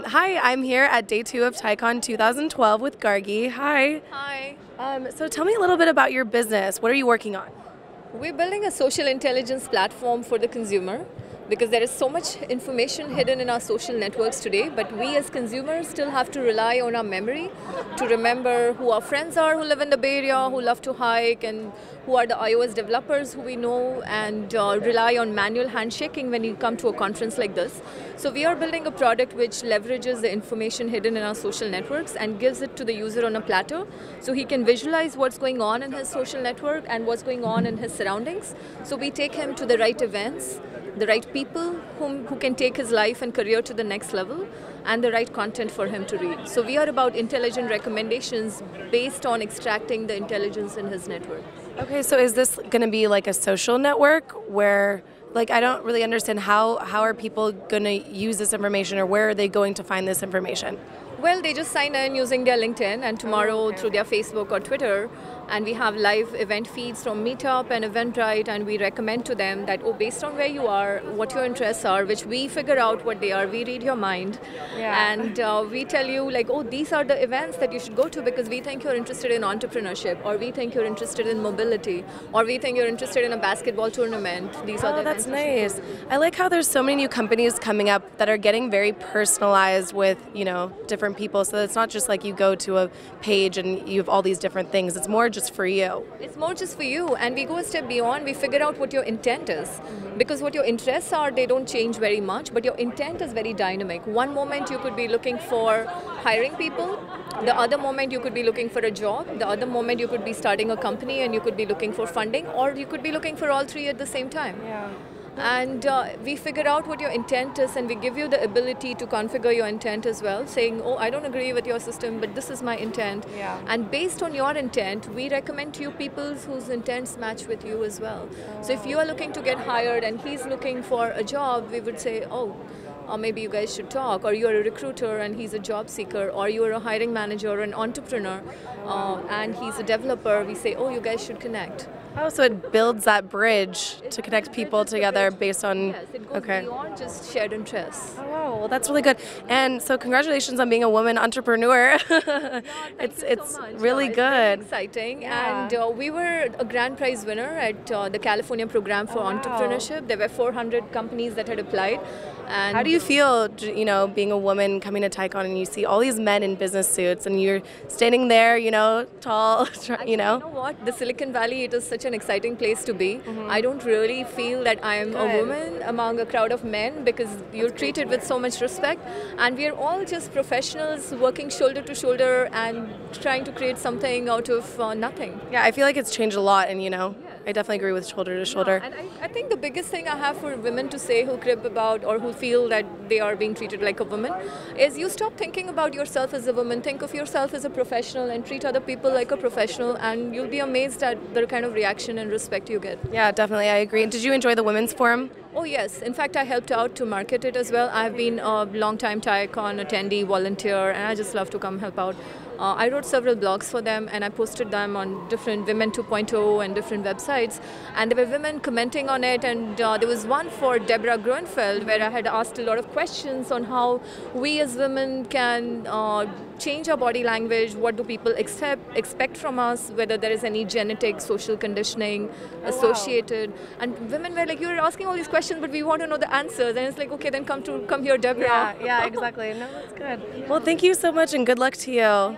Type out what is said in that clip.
Hi, I'm here at day 2 of TyCon 2012 with Gargi. Hi. Hi. So tell me a little bit about your business. What are you working on? We're building a social intelligence platform for the consumer because there is so much information hidden in our social networks today, but we as consumers still have to rely on our memory to remember who our friends are who live in the Bay Area, who love to hike, and who are the iOS developers who we know, and rely on manual handshaking when you come to a conference like this. So we are building a product which leverages the information hidden in our social networks and gives it to the user on a platter so he can visualize what's going on in his social network and what's going on in his surroundings. So we take him to the right events, the right people who can take his life and career to the next level, and the right content for him to read. So we are about intelligent recommendations based on extracting the intelligence in his network. Okay, so is this going to be like a social network where, like, I don't really understand how are people going to use this information, or where are they going to find this information? Well, they just sign in using their LinkedIn, and tomorrow through their Facebook or Twitter, and we have live event feeds from Meetup and Eventbrite, and we recommend to them that, oh, based on where you are, what your interests are, which we figure out what they are, we read your mind, and we tell you, like, oh, these are the events that you should go to because we think you're interested in entrepreneurship, or we think you're interested in mobility, or we think you're interested in a basketball tournament. These are the that's events. nice. I like how there's so many new companies coming up that are getting very personalized with, different people. So it's not just like you go to a page and you have all these different things. It's more just for you. It's more just for you, and we go a step beyond. We figure out what your intent is, because what your interests are, they don't change very much, but your intent is very dynamic. One moment you could be looking for hiring people, the other moment you could be looking for a job, the other moment you could be starting a company and you could be looking for funding, or you could be looking for all three at the same time. Yeah. And we figure out what your intent is, and we give you the ability to configure your intent as well, saying, oh, I don't agree with your system, but this is my intent. Yeah. And based on your intent, we recommend to you people whose intents match with you as well. So if you are looking to get hired and he's looking for a job, we would say, oh, or maybe you guys should talk, or you're a recruiter and he's a job seeker, or you're a hiring manager or an entrepreneur and he's a developer, we say, oh, you guys should connect. Oh, so it builds that bridge to connect people together based on... Yes, it goes beyond just shared interests. Oh, wow. Well, that's really good. And so congratulations on being a woman entrepreneur. It's so much. really It's good. very exciting. Yeah. And we were a grand prize winner at the California Program for Entrepreneurship. There were 400 companies that had applied. And How do you feel, being a woman coming to TyCon and you see all these men in business suits and you're standing there, tall, You know what? The Silicon Valley, it is such an exciting place to be. I don't really feel that I am a woman among a crowd of men, because you're treated with so much respect, and we're all just professionals working shoulder to shoulder and trying to create something out of nothing. Yeah, I feel like it's changed a lot, and I definitely agree with shoulder to shoulder. And I think the biggest thing I have for women to say who crib about or who feel that they are being treated like a woman is, you stop thinking about yourself as a woman, think of yourself as a professional and treat other people like a professional, and you'll be amazed at the kind of reaction and respect you get. Yeah, definitely, I agree. And did you enjoy the Women's Forum? Oh yes, in fact I helped out to market it as well. I've been a long-time TyCon attendee, volunteer, and I just love to come help out. I wrote several blogs for them, and I posted them on different Women 2.0 and different websites, and there were women commenting on it, and there was one for Deborah Grunfeld where I had asked a lot of questions on how we as women can change our body language, what do people expect from us, whether there is any genetic, social conditioning associated. And women were like, you're asking all these questions, but we want to know the answers. And it's like, okay, then come here, Deborah. Yeah, exactly. No, that's good. Well, thank you so much, and good luck to you.